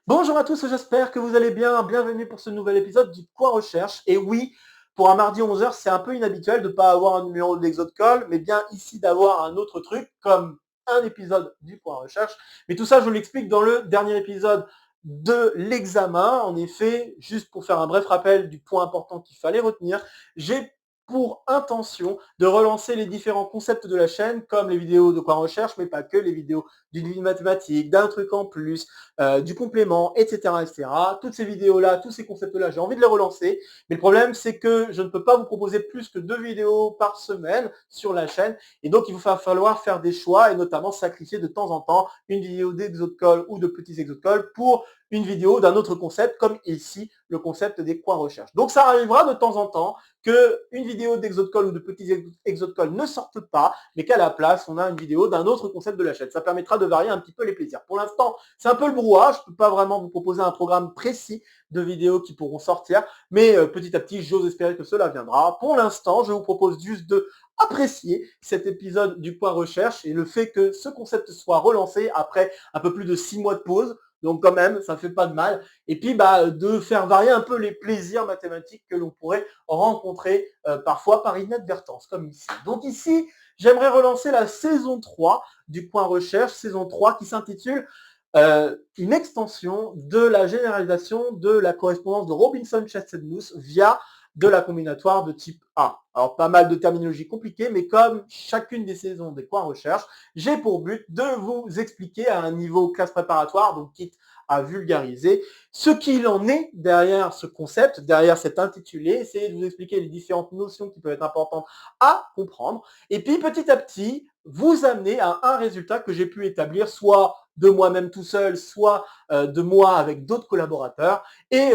Bonjour à tous, j'espère que vous allez bien. Bienvenue pour ce nouvel épisode du Point Recherche. Et oui, pour un mardi 11h, c'est un peu inhabituel de ne pas avoir un numéro de l'Exode Call, mais bien ici d'avoir un autre truc comme un épisode du Point Recherche. Mais tout ça, je vous l'explique dans le dernier épisode de l'examen. En effet, juste pour faire un bref rappel du point important qu'il fallait retenir, j'ai pour intention de relancer les différents concepts de la chaîne, comme les vidéos de Point Recherche, mais pas que, les vidéos d'une vie mathématique, d'un truc en plus, du complément, etc., etc. Toutes ces vidéos-là, tous ces concepts-là, j'ai envie de les relancer. Mais le problème, c'est que je ne peux pas vous proposer plus que 2 vidéos par semaine sur la chaîne. Et donc, il va falloir faire des choix et notamment sacrifier de temps en temps une vidéo d'exocall ou de petits exocalls pour une vidéo d'un autre concept, comme ici, le concept des coins recherche. Donc, ça arrivera de temps en temps qu'une vidéo d'exocall ou de petits exocalls ne sorte pas, mais qu'à la place, on a une vidéo d'un autre concept de la chaîne. Ça permettra de varier un petit peu les plaisirs. Pour l'instant, c'est un peu le brouhaha, je ne peux pas vraiment vous proposer un programme précis de vidéos qui pourront sortir, mais petit à petit, j'ose espérer que cela viendra. Pour l'instant, je vous propose juste de apprécier cet épisode du Point Recherche et le fait que ce concept soit relancé après un peu plus de 6 mois de pause. Donc quand même, ça ne fait pas de mal. Et puis de faire varier un peu les plaisirs mathématiques que l'on pourrait rencontrer parfois par inadvertance, comme ici. Donc ici, j'aimerais relancer la saison 3 du Point Recherche, saison 3 qui s'intitule une extension de la généralisation de la correspondance de Robinson-Chastain-Knous via de la combinatoire de type A. Alors, pas mal de terminologie compliquée, mais comme chacune des saisons des points recherche, j'ai pour but de vous expliquer à un niveau classe préparatoire, donc quitte à vulgariser, ce qu'il en est derrière ce concept, derrière cet intitulé, essayer de vous expliquer les différentes notions qui peuvent être importantes à comprendre, et puis petit à petit, vous amener à un résultat que j'ai pu établir, soit de moi-même tout seul, soit de moi avec d'autres collaborateurs. Et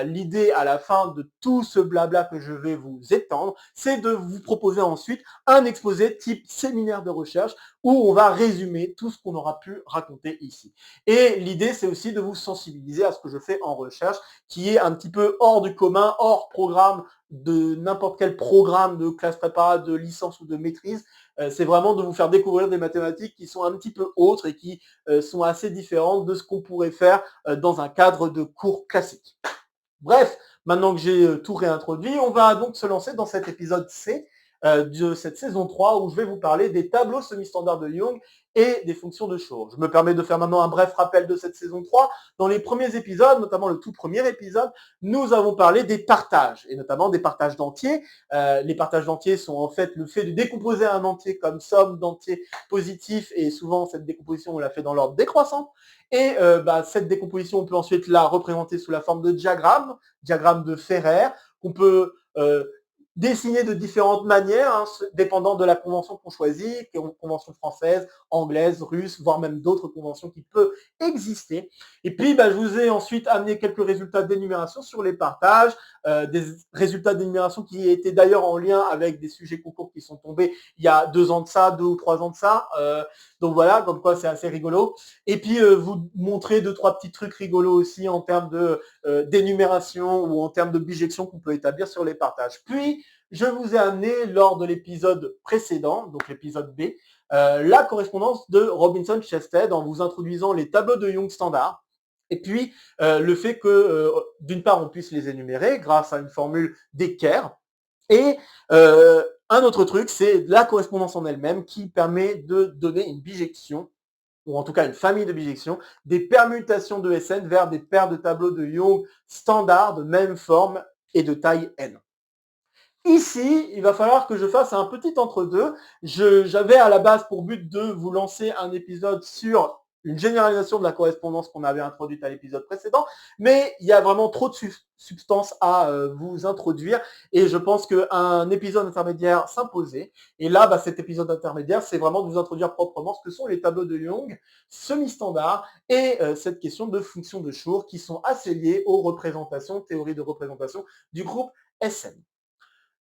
l'idée à la fin de tout ce blabla que je vais vous étendre, c'est de vous proposer ensuite un exposé type séminaire de recherche où on va résumer tout ce qu'on aura pu raconter ici. Et l'idée, c'est aussi de vous sensibiliser à ce que je fais en recherche, qui est un petit peu hors du commun, hors programme de n'importe quel programme de classe prépa, de licence ou de maîtrise. C'est vraiment de vous faire découvrir des mathématiques qui sont un petit peu autres et qui sont assez différentes de ce qu'on pourrait faire dans un cadre de cours classique. Bref, maintenant que j'ai tout réintroduit, on va donc se lancer dans cet épisode C de cette saison 3 où je vais vous parler des tableaux semi-standards de Young et des fonctions de Shor. Je me permets de faire maintenant un bref rappel de cette saison 3. Dans les premiers épisodes, notamment le tout premier épisode, nous avons parlé des partages, et notamment des partages d'entiers. Les partages d'entiers sont en fait le fait de décomposer un entier comme somme d'entiers positifs, et souvent cette décomposition, on l'a fait dans l'ordre décroissant. Et cette décomposition, on peut ensuite la représenter sous la forme de diagramme de Ferrer, qu'on peut dessiner de différentes manières, hein, dépendant de la convention qu'on choisit, convention française, anglaise, russe, voire même d'autres conventions qui peuvent exister. Et puis, je vous ai ensuite amené quelques résultats d'énumération sur les partages, des résultats d'énumération qui étaient d'ailleurs en lien avec des sujets concours qui sont tombés il y a 2 ans de ça, 2 ou 3 ans de ça. Donc voilà, comme quoi c'est assez rigolo. Et puis, vous montrer 2-3 petits trucs rigolos aussi en termes d'énumération ou en termes de bijection qu'on peut établir sur les partages. Puis, je vous ai amené lors de l'épisode précédent, donc l'épisode B, la correspondance de Robinson-Chastain en vous introduisant les tableaux de Young standard. Et puis, le fait que, d'une part, on puisse les énumérer grâce à une formule d'équerre. Et un autre truc, c'est la correspondance en elle-même qui permet de donner une bijection, ou en tout cas une famille de bijections, des permutations de SN vers des paires de tableaux de Young standard de même forme et de taille n. Ici, il va falloir que je fasse un petit entre-deux. J'avais à la base pour but de vous lancer un épisode sur une généralisation de la correspondance qu'on avait introduite à l'épisode précédent, mais il y a vraiment trop de substance à vous introduire et je pense qu'un épisode intermédiaire s'imposait. Et là, cet épisode intermédiaire, c'est vraiment de vous introduire proprement ce que sont les tableaux de Young, semi-standards et cette question de fonctions de Schur qui sont assez liées aux représentations, théories de représentation du groupe SN.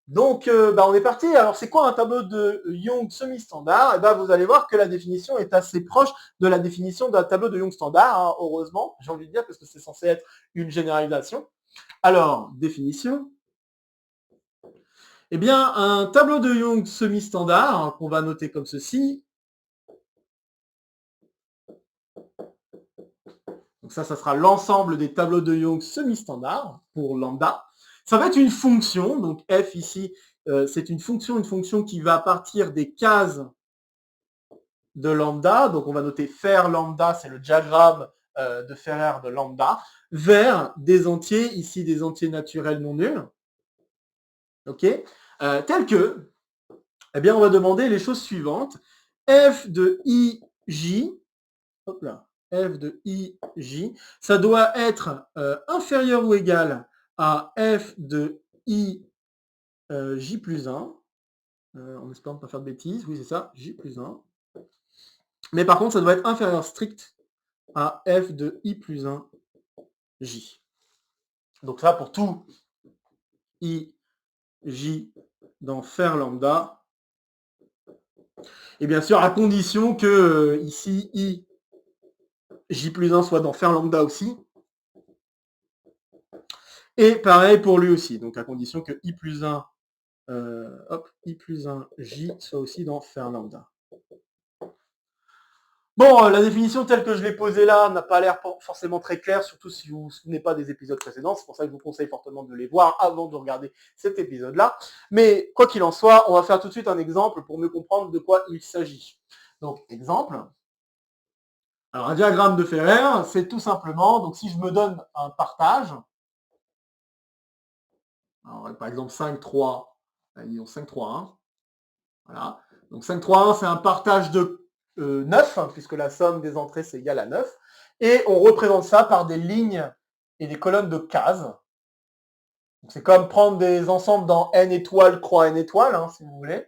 Donc, on est parti. Alors, c'est quoi un tableau de Young semi-standard? Vous allez voir que la définition est assez proche de la définition d'un tableau de Young standard, hein, heureusement, j'ai envie de dire, parce que c'est censé être une généralisation. Alors, définition. Eh bien, un tableau de Young semi-standard, hein, qu'on va noter comme ceci. Donc ça sera l'ensemble des tableaux de Young semi-standards pour lambda. Ça va être une fonction, donc f ici, c'est une fonction qui va partir des cases de lambda, donc on va noter fer lambda, c'est le diagramme de Ferrer de lambda, vers des entiers, ici des entiers naturels non nuls, ok, tels que, eh bien on va demander les choses suivantes, f de ij, hop là, f de ij, ça doit être inférieur ou égal à f de j plus 1, en espérant ne pas faire de bêtises, oui c'est ça, j plus 1. Mais par contre, ça doit être inférieur strict à f de i plus 1 j. Donc ça, pour tout i, j dans fer lambda, et bien sûr, à condition que ici, i, j plus 1 soit dans fer lambda aussi. Et pareil pour lui aussi, donc à condition que i plus 1, i plus 1 j soit aussi dans fer lambda. Bon, la définition telle que je l'ai posée là n'a pas l'air forcément très claire, surtout si vous ne vous souvenez pas des épisodes précédents. C'est pour ça que je vous conseille fortement de les voir avant de regarder cet épisode-là. Mais quoi qu'il en soit, on va faire tout de suite un exemple pour mieux comprendre de quoi il s'agit. Donc, exemple. Alors, un diagramme de Ferrer, c'est tout simplement, donc si je me donne un partage, alors, par exemple 5, 3, disons 5, 3, 1. Voilà. Donc 5, 3, 1, c'est un partage de 9, puisque la somme des entrées, c'est égal à 9. Et on représente ça par des lignes et des colonnes de cases. C'est comme prendre des ensembles dans n étoiles, croix n étoiles, si vous voulez.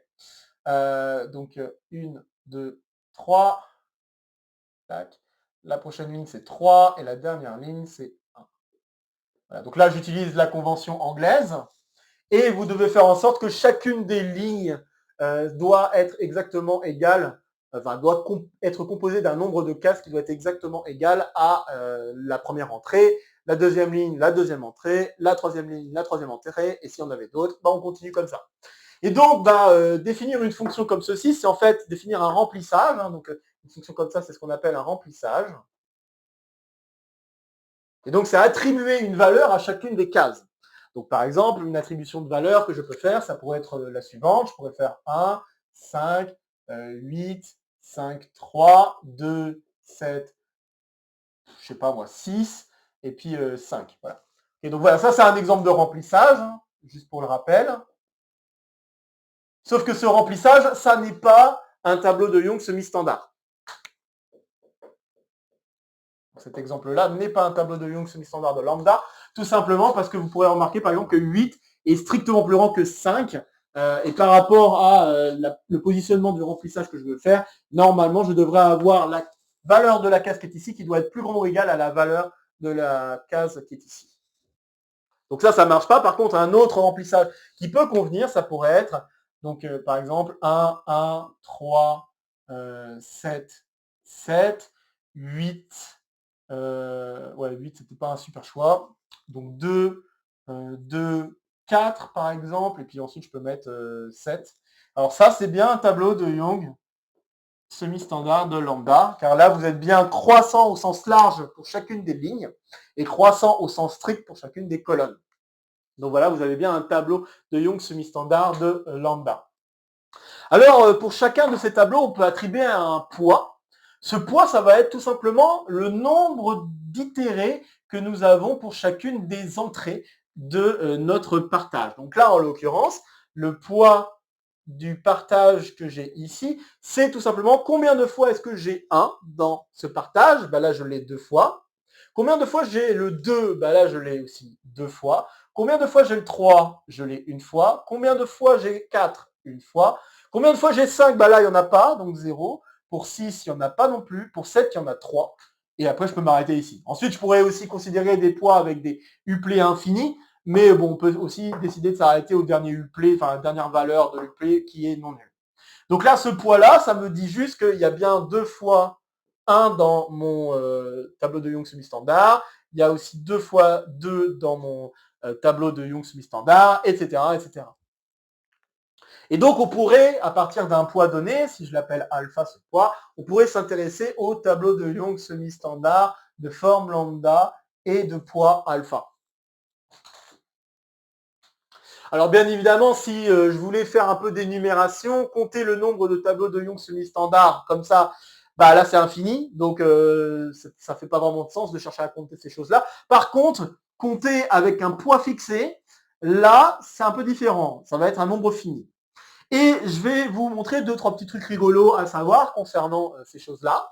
Donc 1, 2, 3. Tac. La prochaine ligne, c'est 3. Et la dernière ligne, c'est 1. Voilà. Donc là, j'utilise la convention anglaise. Et vous devez faire en sorte que chacune des lignes doit être exactement égale, doit être composée d'un nombre de cases qui doit être exactement égal à la première entrée, la deuxième ligne, la deuxième entrée, la troisième ligne, la troisième entrée, et si on avait d'autres, on continue comme ça. Et donc, définir une fonction comme ceci, c'est en fait définir un remplissage. Donc, une fonction comme ça, c'est ce qu'on appelle un remplissage. Et donc, c'est attribuer une valeur à chacune des cases. Donc, par exemple, une attribution de valeur que je peux faire, ça pourrait être la suivante. Je pourrais faire 1, 5, 8, 5, 3, 2, 7, je sais pas moi, 6, et puis 5. Voilà. Et donc voilà, ça c'est un exemple de remplissage, juste pour le rappel. Sauf que ce remplissage, ça n'est pas un tableau de Young semi-standard. Cet exemple-là n'est pas un tableau de Young semi-standard de lambda, tout simplement parce que vous pourrez remarquer par exemple que 8 est strictement plus grand que 5, et par rapport à le positionnement du remplissage que je veux faire, normalement je devrais avoir la valeur de la case qui est ici qui doit être plus grande ou égale à la valeur de la case qui est ici. Donc ça ne marche pas. Par contre, un autre remplissage qui peut convenir, ça pourrait être, donc par exemple, 1, 1, 3, 7, 7, 8, 8, c'était pas un super choix. Donc 2, 2, 4 par exemple, et puis ensuite je peux mettre 7. Alors ça, c'est bien un tableau de Young semi-standard de lambda, car là, vous êtes bien croissant au sens large pour chacune des lignes, et croissant au sens strict pour chacune des colonnes. Donc voilà, vous avez bien un tableau de Young semi-standard de lambda. Alors, pour chacun de ces tableaux, on peut attribuer un poids. Ce poids, ça va être tout simplement le nombre d'itérés que nous avons pour chacune des entrées de notre partage. Donc là, en l'occurrence, le poids du partage que j'ai ici, c'est tout simplement combien de fois est-ce que j'ai 1 dans ce partage. Là, je l'ai 2 fois. Combien de fois j'ai le 2 ? Là, je l'ai aussi 2 fois. Combien de fois j'ai le 3 ? Je l'ai une fois. Combien de fois j'ai 4 ? Une fois. Combien de fois j'ai 5 ? Là, il n'y en a pas, donc 0. Pour 6, il n'y en a pas non plus. Pour 7, il y en a 3. Et après, je peux m'arrêter ici. Ensuite, je pourrais aussi considérer des poids avec des uplés infinis. Mais bon, on peut aussi décider de s'arrêter au dernier uplé, enfin la dernière valeur de l'uplé qui est non nulle. Donc là, ce poids-là, ça me dit juste qu'il y a bien 2 fois 1 dans mon tableau de Young semi-standard. Il y a aussi 2 fois 2 dans mon tableau de Young semi-standard, etc., etc. Et donc, on pourrait, à partir d'un poids donné, si je l'appelle alpha ce poids, on pourrait s'intéresser au tableau de Young semi-standard de forme lambda et de poids alpha. Alors bien évidemment, si je voulais faire un peu d'énumération, compter le nombre de tableaux de Young semi-standard, comme ça, bah là c'est infini, donc ça ne fait pas vraiment de sens de chercher à compter ces choses-là. Par contre, compter avec un poids fixé, là c'est un peu différent, ça va être un nombre fini. Et je vais vous montrer 2-3 petits trucs rigolos à savoir concernant ces choses-là,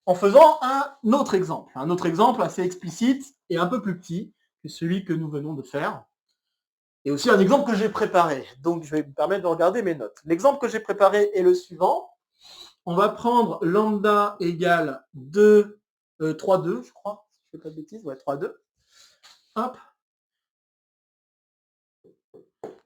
en faisant un autre exemple assez explicite et un peu plus petit que celui que nous venons de faire. Et aussi un exemple que j'ai préparé. Donc, je vais me permettre de regarder mes notes. L'exemple que j'ai préparé est le suivant. On va prendre lambda égale 2, 3, 2, je crois. Si je ne fais pas de bêtises. Ouais, 3, 2. Hop.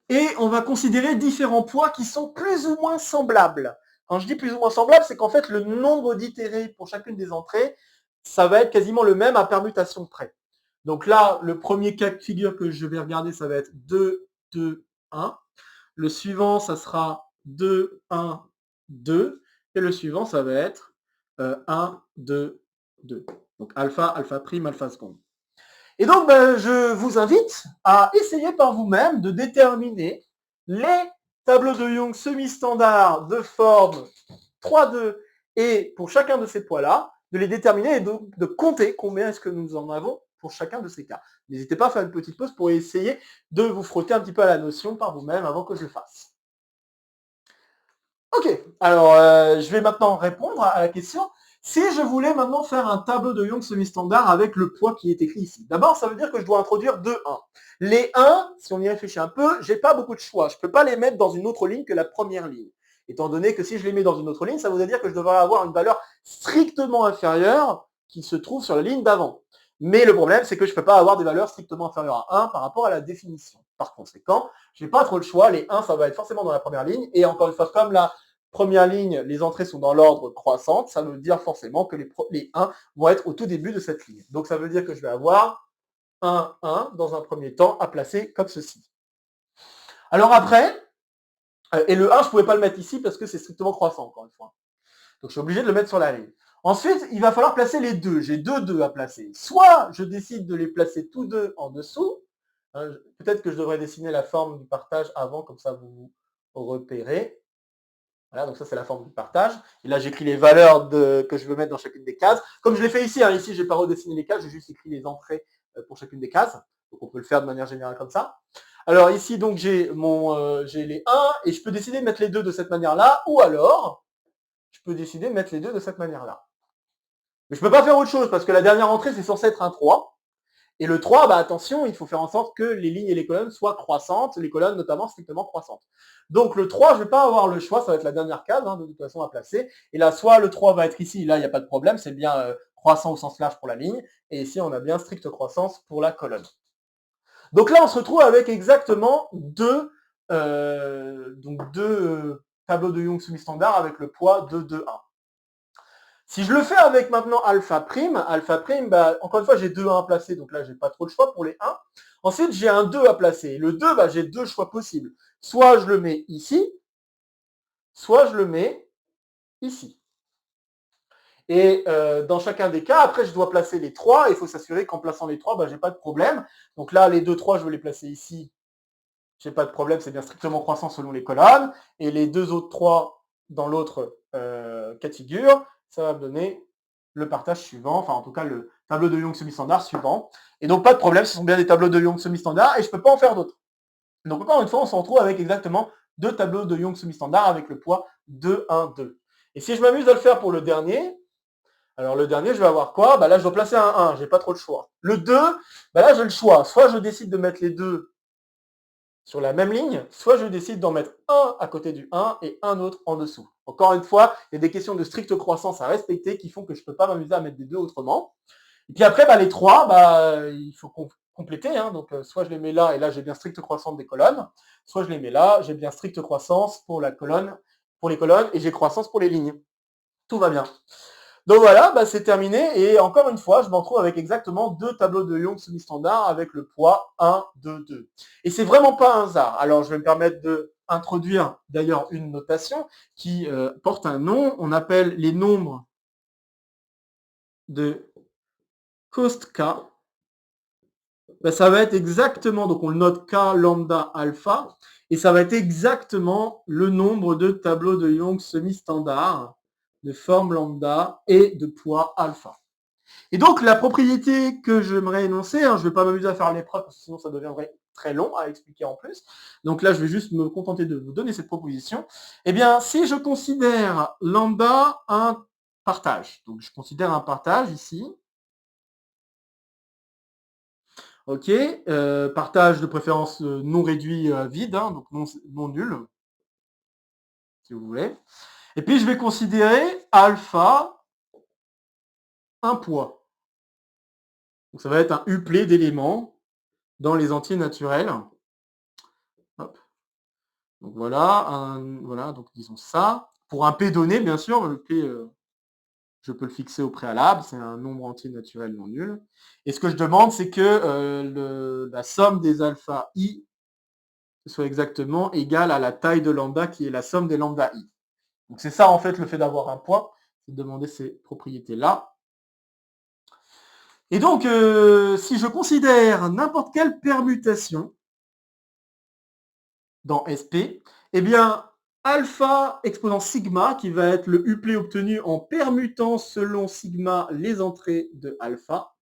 Et on va considérer différents poids qui sont plus ou moins semblables. Quand je dis plus ou moins semblables, c'est qu'en fait, le nombre d'itérés pour chacune des entrées, ça va être quasiment le même à permutation près. Donc là, le premier cas de figure que je vais regarder, ça va être 2, 2, 1. Le suivant, ça sera 2, 1, 2. Et le suivant, ça va être 1, 2, 2. Donc alpha, alpha prime, alpha seconde. Et donc, je vous invite à essayer par vous-même de déterminer les tableaux de Young semi-standards de forme 3, 2 et pour chacun de ces poids-là, de les déterminer et de compter combien est-ce que nous en avons pour chacun de ces cas. N'hésitez pas à faire une petite pause pour essayer de vous frotter un petit peu à la notion par vous-même avant que je le fasse. Ok, alors je vais maintenant répondre à la question. Si je voulais maintenant faire un tableau de Young semi-standard avec le poids qui est écrit ici, d'abord ça veut dire que je dois introduire 2 1. Les 1, si on y réfléchit un peu, j'ai pas beaucoup de choix. Je ne peux pas les mettre dans une autre ligne que la première ligne. Étant donné que si je les mets dans une autre ligne, ça voudrait dire que je devrais avoir une valeur strictement inférieure qui se trouve sur la ligne d'avant. Mais le problème, c'est que je ne peux pas avoir des valeurs strictement inférieures à 1 par rapport à la définition. Par conséquent, je n'ai pas trop le choix. Les 1, ça va être forcément dans la première ligne. Et encore une fois, comme la première ligne, les entrées sont dans l'ordre croissante, ça veut dire forcément que les 1 vont être au tout début de cette ligne. Donc ça veut dire que je vais avoir 1, 1 dans un premier temps à placer comme ceci. Alors après, et le 1, je ne pouvais pas le mettre ici parce que c'est strictement croissant, encore une fois. Donc je suis obligé de le mettre sur la ligne. Ensuite, il va falloir placer les 2. J'ai 2 2 à placer. Soit je décide de les placer tous deux en dessous. Peut-être que je devrais dessiner la forme du partage avant, comme ça vous repérez. Voilà, donc ça c'est la forme du partage. Et là j'écris les valeurs que je veux mettre dans chacune des cases. Comme je l'ai fait ici, ici je n'ai pas redessiné les cases, j'ai juste écrit les entrées pour chacune des cases. Donc on peut le faire de manière générale comme ça. Alors ici donc j'ai les 1 et je peux décider de mettre les 2 de cette manière-là, ou alors je peux décider de mettre les 2 de cette manière-là. Mais je ne peux pas faire autre chose parce que la dernière entrée c'est censé être un 3. Et le 3, attention, il faut faire en sorte que les lignes et les colonnes soient croissantes, les colonnes notamment strictement croissantes. Donc le 3, je ne vais pas avoir le choix, ça va être la dernière case de toute façon à placer. Et là, soit le 3 va être ici, là il n'y a pas de problème, c'est bien croissant au sens large pour la ligne. Et ici, on a bien stricte croissance pour la colonne. Donc là, on se retrouve avec exactement deux tableaux de Young semi-standard avec le poids de 2, 1. Si je le fais avec maintenant alpha prime, encore une fois, j'ai 2 1 à placer, donc là, j'ai pas trop de choix pour les 1. Ensuite, j'ai un 2 à placer. Le 2, j'ai 2 choix possibles. Soit je le mets ici, soit je le mets ici. Et dans chacun des cas, après, je dois placer les 3. Il faut s'assurer qu'en plaçant les 3, j'ai pas de problème. Donc là, les 2, 3, je vais les placer ici. J'ai pas de problème, c'est bien strictement croissant selon les colonnes. Et les 2 autres 3 dans l'autre cas de figure, ça va me donner le partage suivant, enfin en tout cas le tableau de Young semi-standard suivant. Et donc pas de problème, ce sont bien des tableaux de Young semi-standard et je ne peux pas en faire d'autres. Donc encore une fois, on se retrouve avec exactement 2 tableaux de Young semi-standard avec le poids 2, 1, 2. Et si je m'amuse à le faire pour le dernier, alors le dernier, je vais avoir quoi ? Là, je dois placer un 1, j'ai pas trop le choix. Le 2, là, j'ai le choix. Soit je décide de mettre les 2 sur la même ligne, soit je décide d'en mettre un à côté du 1 et un autre en dessous. Encore une fois, il y a des questions de stricte croissance à respecter qui font que je ne peux pas m'amuser à mettre des 2 autrement. Et puis après, les 3, il faut compléter. Donc soit je les mets là, et là j'ai bien stricte croissance des colonnes, soit je les mets là, j'ai bien stricte croissance pour les colonnes, et j'ai croissance pour les lignes. Tout va bien. Donc voilà, c'est terminé. Et encore une fois, je m'en trouve avec exactement 2 tableaux de Young semi-standard avec le poids 1, 2, 2. Et c'est vraiment pas un hasard. Alors je vais me permettre d'introduire d'ailleurs une notation qui porte un nom. On appelle les nombres de cost K, ben, ça va être exactement, donc on le note K lambda alpha, et ça va être exactement le nombre de tableaux de Young semi-standard de forme lambda et de poids alpha. Et donc la propriété que j'aimerais énoncer, je ne vais pas m'amuser à faire l'épreuve parce que sinon ça deviendrait très long à expliquer en plus. Donc là, je vais juste me contenter de vous donner cette proposition. Eh bien, si je considère lambda un partage, donc je considère un partage ici, ok, partage de préférence non réduit vide, donc non nul, si vous voulez. Et puis je vais considérer alpha un poids. Donc ça va être un uplet d'éléments dans les entiers naturels. Hop. Donc voilà, voilà, donc disons ça. Pour un P donné, bien sûr, le P, je peux le fixer au préalable, c'est un nombre entier naturel non nul. Et ce que je demande, c'est que la somme des alpha i soit exactement égale à la taille de lambda qui est la somme des lambda i. Donc c'est ça en fait le fait d'avoir un poids, c'est de demander ces propriétés-là. Et donc, si je considère n'importe quelle permutation dans SP, eh bien, alpha exposant sigma, qui va être le uplet obtenu en permutant selon sigma les entrées de alpha.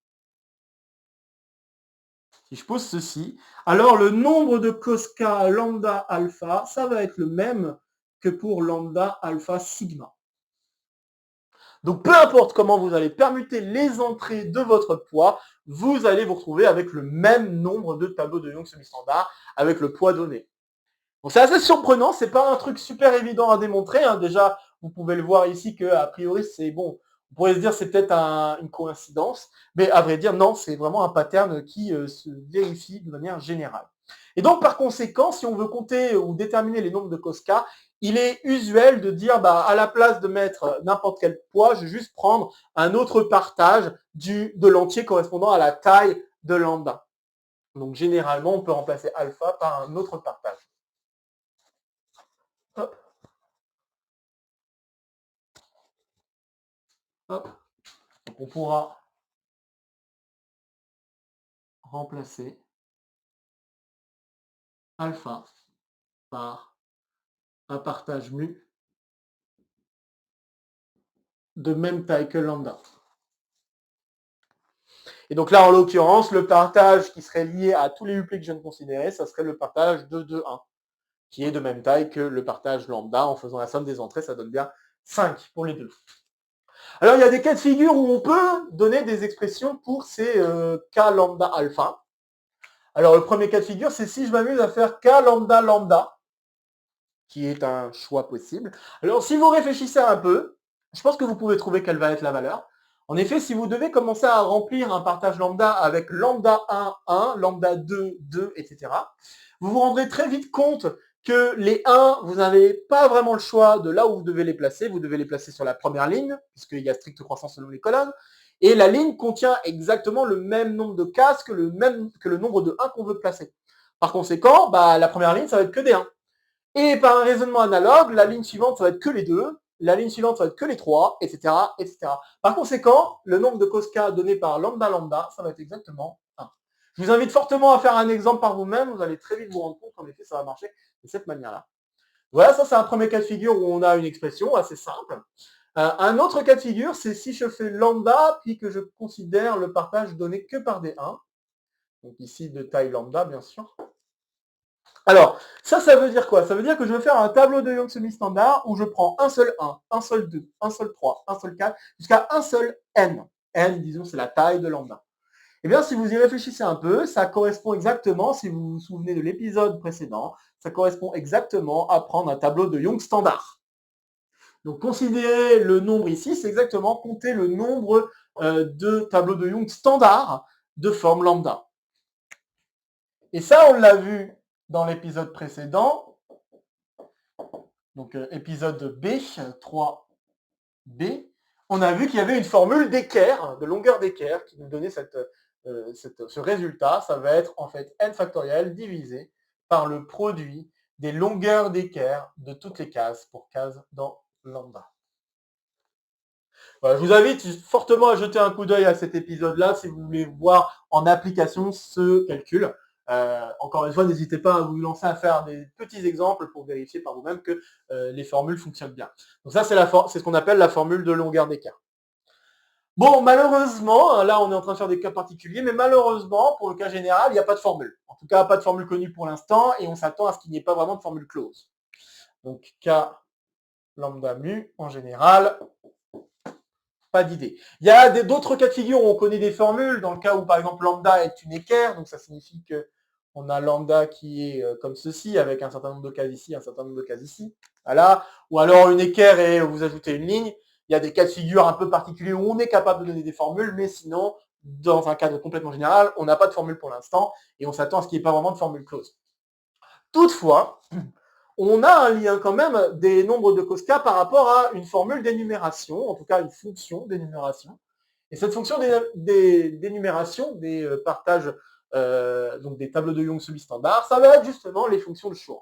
Si je pose ceci, alors le nombre de cos k lambda alpha, ça va être le même que pour lambda alpha sigma. Donc peu importe comment vous allez permuter les entrées de votre poids, vous allez vous retrouver avec le même nombre de tableaux de Young semi-standard avec le poids donné. Donc c'est assez surprenant, c'est pas un truc super évident à démontrer. Déjà, vous pouvez le voir ici que a priori c'est bon. On pourrait se dire c'est peut-être une coïncidence, mais à vrai dire non, c'est vraiment un pattern qui se vérifie de manière générale. Et donc par conséquent, si on veut compter ou déterminer les nombres de cos k, il est usuel de dire à la place de mettre n'importe quel poids, je vais juste prendre un autre partage de l'entier correspondant à la taille de lambda. Donc généralement, on peut remplacer alpha par un autre partage. Hop. Hop. Donc on pourra remplacer alpha par un partage mu de même taille que lambda. Et donc là, en l'occurrence, le partage qui serait lié à tous les uplets que je viens de considérer, ça serait le partage 2, 2, 1, qui est de même taille que le partage lambda. En faisant la somme des entrées, ça donne bien 5 pour les deux. Alors, il y a des cas de figure où on peut donner des expressions pour ces k lambda alpha. Alors, le premier cas de figure, c'est si je m'amuse à faire k lambda lambda, qui est un choix possible. Alors, si vous réfléchissez un peu, je pense que vous pouvez trouver quelle va être la valeur. En effet, si vous devez commencer à remplir un partage lambda avec lambda 1, 1, lambda 2, 2, etc., vous vous rendrez très vite compte que les 1, vous n'avez pas vraiment le choix de là où vous devez les placer. Vous devez les placer sur la première ligne, puisqu'il y a stricte croissance selon les colonnes. Et la ligne contient exactement le même nombre de cases que le nombre de 1 qu'on veut placer. Par conséquent, la première ligne, ça va être que des 1. Et par un raisonnement analogue, la ligne suivante, ça va être que les 2, la ligne suivante, ça va être que les 3, etc., etc. Par conséquent, le nombre de cos k donné par lambda lambda, ça va être exactement 1. Je vous invite fortement à faire un exemple par vous-même, vous allez très vite vous rendre compte qu'en effet, ça va marcher de cette manière-là. Voilà, ça c'est un premier cas de figure où on a une expression assez simple. Un autre cas de figure, c'est si je fais lambda, puis que je considère le partage donné que par des 1. Donc ici, de taille lambda, bien sûr. Alors, ça veut dire quoi? Ça veut dire que je vais faire un tableau de Young semi-standard où je prends un seul 1, un seul 2, un seul 3, un seul 4, jusqu'à un seul n. N, disons, c'est la taille de lambda. Eh bien, si vous y réfléchissez un peu, ça correspond exactement, si vous vous souvenez de l'épisode précédent, ça correspond exactement à prendre un tableau de Young standard. Donc, considérer le nombre ici, c'est exactement compter le nombre de tableaux de Young standard de forme lambda. Et ça, on l'a vu dans l'épisode précédent, donc épisode B, 3B, on a vu qu'il y avait une formule d'équerre, de longueur d'équerre, qui nous donnait ce résultat. Ça va être en fait n factoriel divisé par le produit des longueurs d'équerre de toutes les cases pour cases dans lambda. Voilà, je vous invite fortement à jeter un coup d'œil à cet épisode-là si vous voulez voir en application ce calcul. Encore une fois, n'hésitez pas à vous lancer à faire des petits exemples pour vérifier par vous-même que les formules fonctionnent bien. Donc ça, c'est ce qu'on appelle la formule de longueur d'écart. Bon, malheureusement, là on est en train de faire des cas particuliers, mais malheureusement, pour le cas général, il n'y a pas de formule. En tout cas, pas de formule connue pour l'instant, et on s'attend à ce qu'il n'y ait pas vraiment de formule close. Donc K lambda mu, en général, pas d'idée. Il y a d'autres cas de figure où on connaît des formules, dans le cas où par exemple lambda est une équerre, donc ça signifie que on a lambda qui est comme ceci, avec un certain nombre de cases ici, un certain nombre de cases ici. Voilà. Ou alors une équerre et vous ajoutez une ligne. Il y a des cas de figure un peu particuliers où on est capable de donner des formules, mais sinon, dans un cadre complètement général, on n'a pas de formule pour l'instant, et on s'attend à ce qu'il n'y ait pas vraiment de formule close. Toutefois, on a un lien quand même des nombres de Koska par rapport à une formule d'énumération, en tout cas une fonction d'énumération. Et cette fonction d'énumération, des partages, donc des tableaux de Young semi-standard, ça va être justement les fonctions de Schur.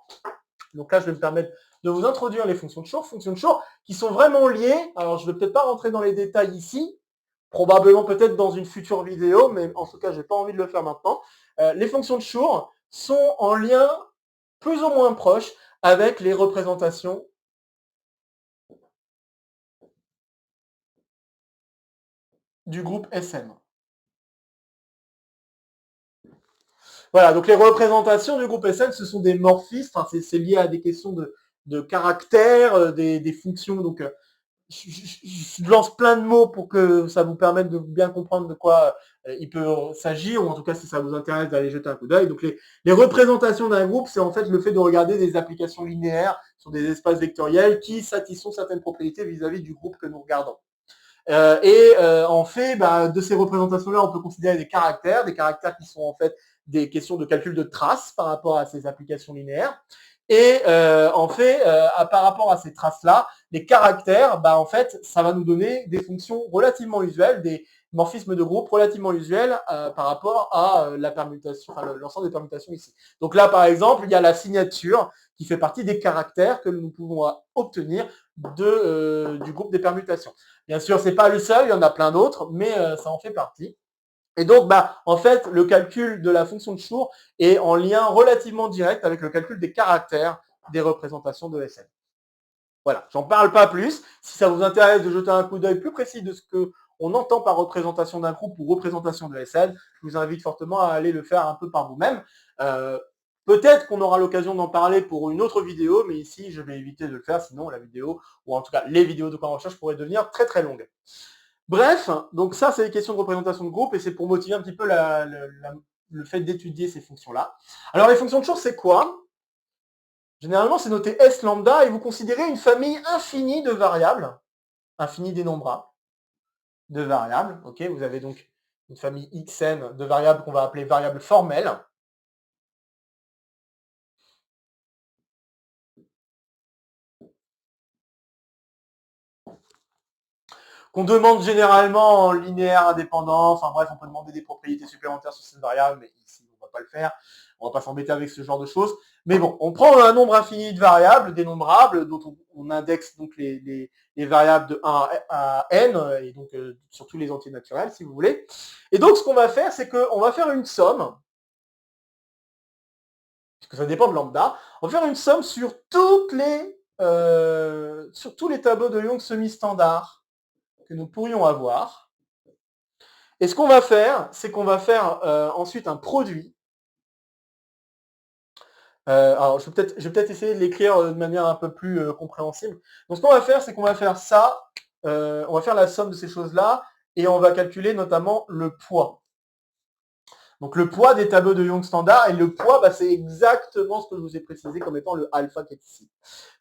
Donc là, je vais me permettre de vous introduire les fonctions de Schur qui sont vraiment liées. Alors, je ne vais peut-être pas rentrer dans les détails ici, probablement peut-être dans une future vidéo, mais en tout cas, je n'ai pas envie de le faire maintenant. Les fonctions de Schur sont en lien plus ou moins proche avec les représentations du groupe Sn. Voilà, donc les représentations du groupe Sn, ce sont des morphismes, enfin, c'est lié à des questions de caractères, des fonctions. Donc, je lance plein de mots pour que ça vous permette de bien comprendre de quoi il peut s'agir, ou en tout cas, si ça vous intéresse, d'aller jeter un coup d'œil. Donc, les représentations d'un groupe, c'est en fait le fait de regarder des applications linéaires sur des espaces vectoriels qui satisfont certaines propriétés vis-à-vis du groupe que nous regardons. En fait, de ces représentations-là, on peut considérer des caractères qui sont en fait des questions de calcul de traces par rapport à ces applications linéaires. Et en fait, par rapport à ces traces-là, les caractères, en fait, ça va nous donner des fonctions relativement usuelles, des morphismes de groupe relativement usuels par rapport à la permutation, enfin l'ensemble des permutations ici. Donc là, par exemple, il y a la signature qui fait partie des caractères que nous pouvons obtenir du groupe des permutations. Bien sûr, c'est pas le seul, il y en a plein d'autres, mais ça en fait partie. Et donc, en fait, le calcul de la fonction de Schur est en lien relativement direct avec le calcul des caractères des représentations de Sn. Voilà, j'en parle pas plus. Si ça vous intéresse de jeter un coup d'œil plus précis de ce qu'on entend par représentation d'un groupe ou représentation de Sn, je vous invite fortement à aller le faire un peu par vous-même. Peut-être qu'on aura l'occasion d'en parler pour une autre vidéo, mais ici, je vais éviter de le faire, sinon la vidéo, ou en tout cas les vidéos de Cours en Recherche pourraient devenir très très longues. Bref, donc ça, c'est les questions de représentation de groupe, et c'est pour motiver un petit peu le fait d'étudier ces fonctions-là. Alors, les fonctions de Schur, c'est quoi? Généralement, c'est noté S lambda, et vous considérez une famille infinie de variables, infinie dénombrable, de variables. Ok, vous avez donc une famille xn de variables qu'on va appeler variables formelles. Qu'on demande généralement en linéaire indépendant. Enfin bref, on peut demander des propriétés supplémentaires sur cette variable, mais ici, on ne va pas le faire. On ne va pas s'embêter avec ce genre de choses. Mais bon, on prend un nombre infini de variables dénombrables, dont on indexe donc les variables de 1 à n, et donc sur tous les entiers naturels, si vous voulez. Et donc, ce qu'on va faire, c'est qu'on va faire une somme, puisque ça dépend de lambda, on va faire une somme sur tous les tableaux de Young semi-standard que nous pourrions avoir. Et ce qu'on va faire, c'est qu'on va faire ensuite un produit. Alors, je vais peut-être essayer de l'écrire de manière un peu plus compréhensible. Donc, ce qu'on va faire, c'est qu'on va faire ça, on va faire la somme de ces choses-là, et on va calculer notamment le poids. Donc, le poids des tableaux de Young standard, et le poids, c'est exactement ce que je vous ai précisé comme étant le alpha qui est ici.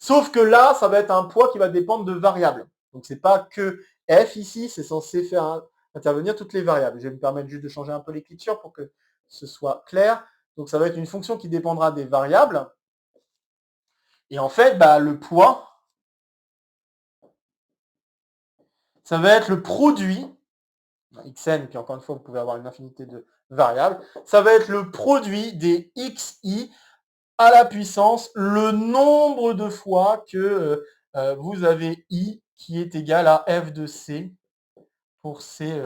Sauf que là, ça va être un poids qui va dépendre de variables. Donc, c'est pas que f ici, c'est censé faire intervenir toutes les variables. Je vais me permettre juste de changer un peu l'écriture pour que ce soit clair. Donc, ça va être une fonction qui dépendra des variables. Et en fait, le poids, ça va être le produit, xn, puis encore une fois, vous pouvez avoir une infinité de variables, ça va être le produit des xi à la puissance le nombre de fois que vous avez i qui est égal à f de c pour ces...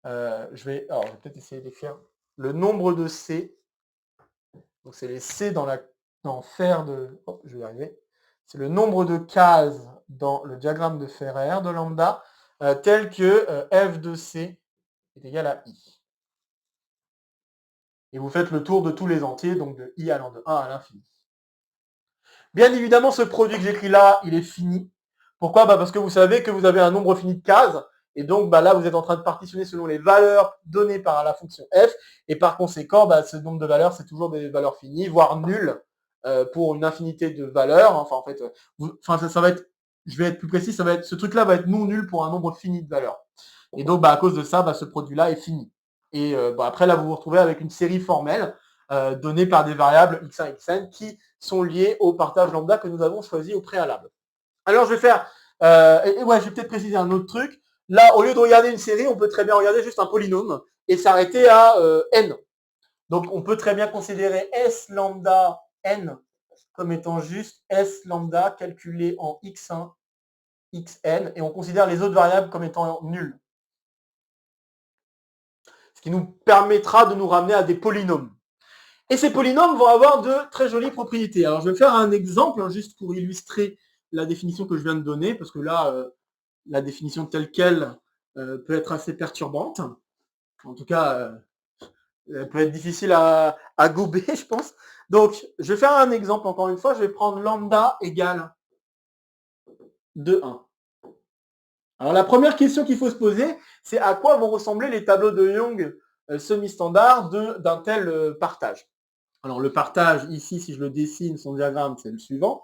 je vais peut-être essayer d'écrire le nombre de C. Donc c'est les C dans faire de... Hop, je vais y arriver. C'est le nombre de cases dans le diagramme de Ferrer de lambda, tel que f de C est égal à I. Et vous faites le tour de tous les entiers, donc de I allant de 1 à l'infini. Bien évidemment, ce produit que j'écris là, il est fini. Pourquoi? Parce que vous savez que vous avez un nombre fini de cases, et donc là, vous êtes en train de partitionner selon les valeurs données par la fonction f, et par conséquent, ce nombre de valeurs, c'est toujours des valeurs finies, voire nulles, pour une infinité de valeurs. Enfin, en fait, ça va être, je vais être plus précis, ce truc-là va être non nul pour un nombre fini de valeurs. Et donc, à cause de ça, ce produit-là est fini. Et après, là, vous vous retrouvez avec une série formelle donnée par des variables x1, xn qui sont liées au partage lambda que nous avons choisi au préalable. Alors, je vais faire... je vais peut-être préciser un autre truc. Là, au lieu de regarder une série, on peut très bien regarder juste un polynôme et s'arrêter à n. Donc, on peut très bien considérer S lambda n comme étant juste S lambda calculé en x1, xn, et on considère les autres variables comme étant nulles. Ce qui nous permettra de nous ramener à des polynômes. Et ces polynômes vont avoir de très jolies propriétés. Alors, je vais faire un exemple, juste pour illustrer la définition que je viens de donner, parce que là, la définition telle qu'elle peut être assez perturbante. En tout cas, elle peut être difficile à gober, je pense. Donc, je vais faire un exemple, encore une fois. Je vais prendre lambda égale 2, 1. Alors, la première question qu'il faut se poser, c'est à quoi vont ressembler les tableaux de Young semi-standards d'un tel partage. Alors, le partage, ici, si je le dessine, son diagramme, c'est le suivant.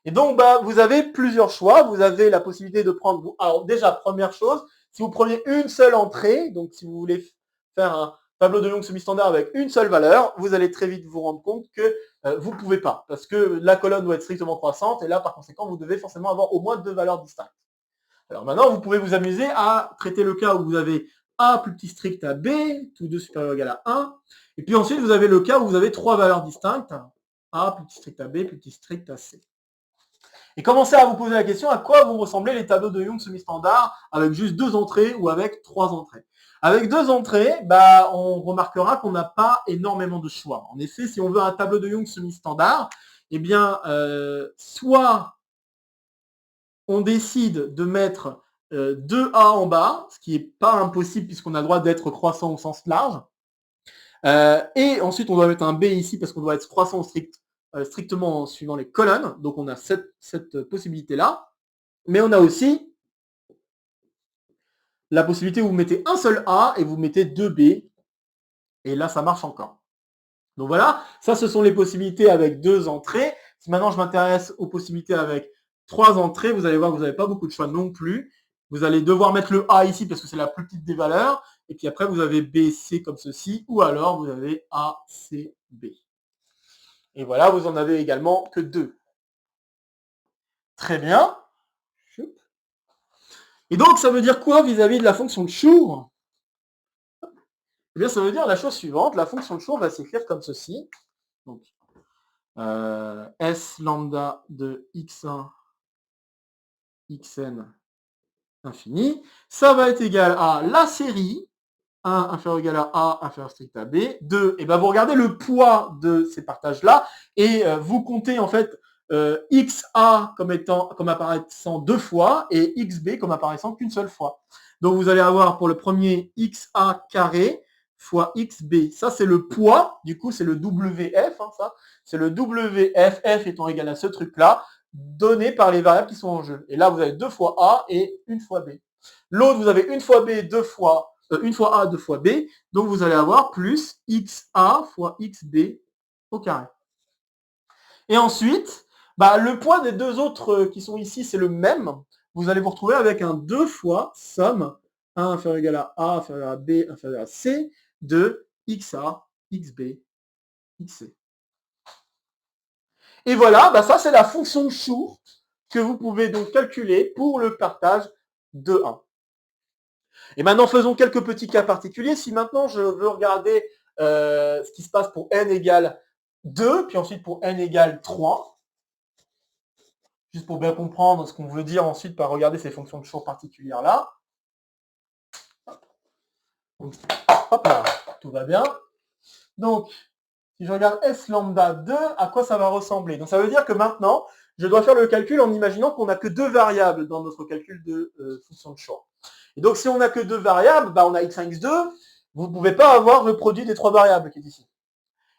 Et donc, vous avez plusieurs choix. Vous avez la possibilité de prendre... Alors, déjà, première chose, si vous prenez une seule entrée, donc si vous voulez faire un tableau de Young semi-standard avec une seule valeur, vous allez très vite vous rendre compte que vous ne pouvez pas, parce que la colonne doit être strictement croissante, et là, par conséquent, vous devez forcément avoir au moins deux valeurs distinctes. Alors maintenant, vous pouvez vous amuser à traiter le cas où vous avez A plus petit strict à B, tous deux supérieurs ou égal à 1. Et puis ensuite, vous avez le cas où vous avez trois valeurs distinctes, A plus petit strict à B, plus petit strict à C. Et commencez à vous poser la question à quoi vont ressembler les tableaux de Young semi-standard avec juste deux entrées ou avec trois entrées. Avec deux entrées, on remarquera qu'on n'a pas énormément de choix. En effet, si on veut un tableau de Young semi-standard, eh bien, soit on décide de mettre 2A en bas, ce qui n'est pas impossible puisqu'on a le droit d'être croissant au sens large. Et ensuite, on doit mettre un B ici parce qu'on doit être croissant strictement en suivant les colonnes. Donc, on a cette possibilité-là. Mais on a aussi la possibilité où vous mettez un seul A et vous mettez 2 B. Et là, ça marche encore. Donc voilà, ça, ce sont les possibilités avec deux entrées. Si maintenant, je m'intéresse aux possibilités avec trois entrées, vous allez voir que vous n'avez pas beaucoup de choix non plus. Vous allez devoir mettre le A ici parce que c'est la plus petite des valeurs. Et puis après, vous avez B, C comme ceci. Ou alors, vous avez A, C, B. Et voilà, vous en avez également que deux. Très bien. Et donc, ça veut dire quoi vis-à-vis de la fonction de Schur? Eh bien, ça veut dire la chose suivante. La fonction de Schur va s'écrire comme ceci. Donc, S lambda de x1, xn infini, ça va être égal à la série 1 inférieur ou égal à A inférieur strict à B, 2, et vous regardez le poids de ces partages-là, et vous comptez en fait XA comme apparaissant deux fois, et XB comme apparaissant qu'une seule fois. Donc vous allez avoir pour le premier XA carré fois XB. Ça, c'est le poids, du coup, c'est le WF, ça. C'est le WF, F étant égal à ce truc-là, donné par les variables qui sont en jeu. Et là, vous avez deux fois A et une fois B. L'autre, vous avez une fois B, une fois A, deux fois B. Donc, vous allez avoir plus XA fois XB au carré. Et ensuite, le poids des deux autres qui sont ici, c'est le même. Vous allez vous retrouver avec un 2 fois somme 1 inférieur ou égal à A inférieur à B inférieur à C de XA, XB, XC. Et voilà, ça c'est la fonction de Schur que vous pouvez donc calculer pour le partage de 1. Et maintenant, faisons quelques petits cas particuliers. Si maintenant je veux regarder ce qui se passe pour n égale 2, puis ensuite pour n égale 3, juste pour bien comprendre ce qu'on veut dire ensuite par regarder ces fonctions de Schur particulières-là. Donc, hop là, tout va bien. Donc, si je regarde S lambda 2, à quoi ça va ressembler? Donc ça veut dire que maintenant, je dois faire le calcul en imaginant qu'on n'a que deux variables dans notre calcul de fonction de choix. Et donc si on n'a que deux variables, bah, on a x1, x2, vous ne pouvez pas avoir le produit des trois variables qui est ici.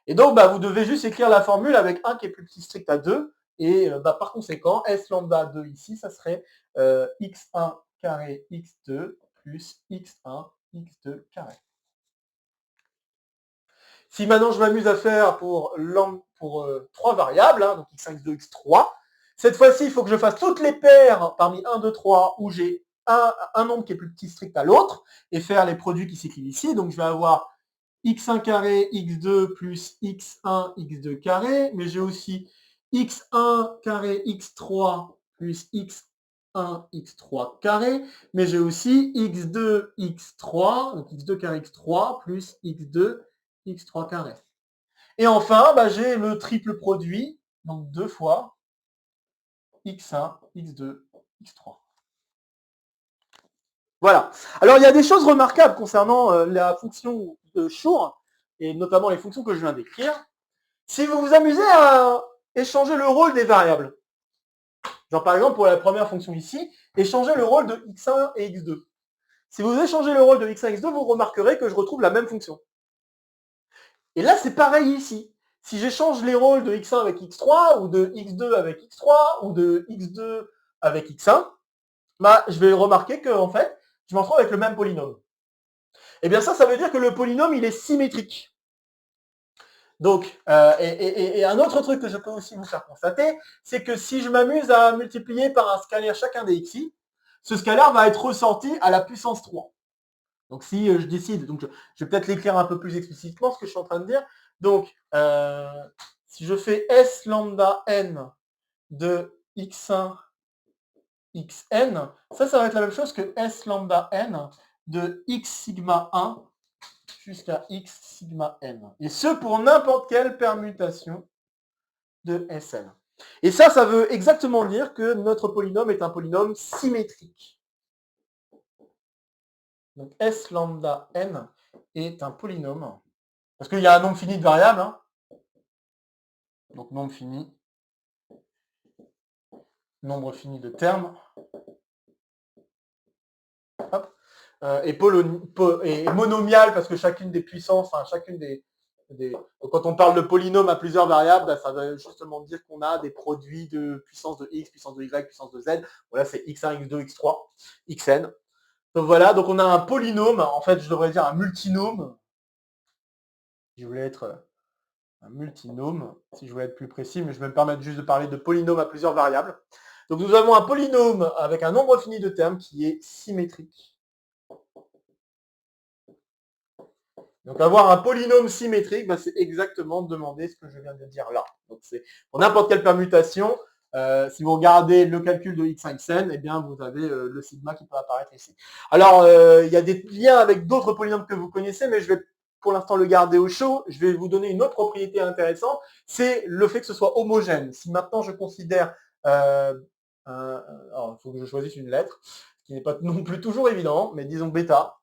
Et donc bah, vous devez juste écrire la formule avec 1 qui est plus petit strict à 2, et bah, par conséquent, S lambda 2 ici, ça serait x1 carré x2 plus x1 x2 carré. Si maintenant je m'amuse à faire pour trois variables, hein, donc x1, x2, x3, cette fois-ci, il faut que je fasse toutes les paires parmi 1, 2, 3, où j'ai un nombre qui est plus petit strict à l'autre, et faire les produits qui s'écrivent ici. Donc je vais avoir x1 carré, x2 plus x1, x2 carré, mais j'ai aussi x1 carré, x3 plus x1, x3 carré, mais j'ai aussi x2, x3, donc x2 carré, x3 plus x2, x3 carré. Et enfin, bah, j'ai le triple produit, donc 2 fois x1, x2, x3. Voilà. Alors, il y a des choses remarquables concernant la fonction de Schur, et notamment les fonctions que je viens d'écrire. Si vous vous amusez à échanger le rôle des variables, genre par exemple pour la première fonction ici, échanger le rôle de x1 et x2. Si vous échangez le rôle de x1 et x2, vous remarquerez que je retrouve la même fonction. Et là, c'est pareil ici. Si j'échange les rôles de x1 avec x3, ou de x2 avec x3, ou de x2 avec x1, bah, je vais remarquer que en fait, je m'en trouve avec le même polynôme. Et bien ça veut dire que le polynôme, il est symétrique. Donc, et un autre truc que je peux aussi vous faire constater, c'est que si je m'amuse à multiplier par un scalaire chacun des xi, ce scalaire va être ressorti à la puissance 3. Donc si je décide, donc je vais peut-être l'écrire un peu plus explicitement ce que je suis en train de dire. Donc, si je fais S lambda n de x1, xn, ça va être la même chose que S lambda n de x sigma 1 jusqu'à x sigma n. Et ce pour n'importe quelle permutation de Sn. Et ça veut exactement dire que notre polynôme est un polynôme symétrique. Donc S lambda n est un polynôme, parce qu'il y a un nombre fini de variables, hein. Donc nombre fini, nombre fini de termes, hop, et monomial, parce que chacune des puissances, enfin chacune des donc quand on parle de polynôme à plusieurs variables, bah, ça veut justement dire qu'on a des produits de puissance de x, puissance de y, puissance de z. Voilà, c'est x1, x2, x3, xn. Donc voilà, donc on a un polynôme, en fait je devrais dire un multinôme. Je voulais être un multinôme, si je voulais être plus précis, mais je vais me permettre juste de parler de polynôme à plusieurs variables. Donc nous avons un polynôme avec un nombre fini de termes qui est symétrique. Donc avoir un polynôme symétrique, bah, c'est exactement demander ce que je viens de dire là. Donc c'est pour n'importe quelle permutation, si vous regardez le calcul de x1, xn, eh bien vous avez le sigma qui peut apparaître ici. Alors il y a des liens avec d'autres polynômes que vous connaissez, mais je vais pour l'instant le garder au chaud. Je vais vous donner une autre propriété intéressante, c'est le fait que ce soit homogène. Si maintenant je considère, alors il faut que je choisisse une lettre, ce qui n'est pas non plus toujours évident, mais disons bêta.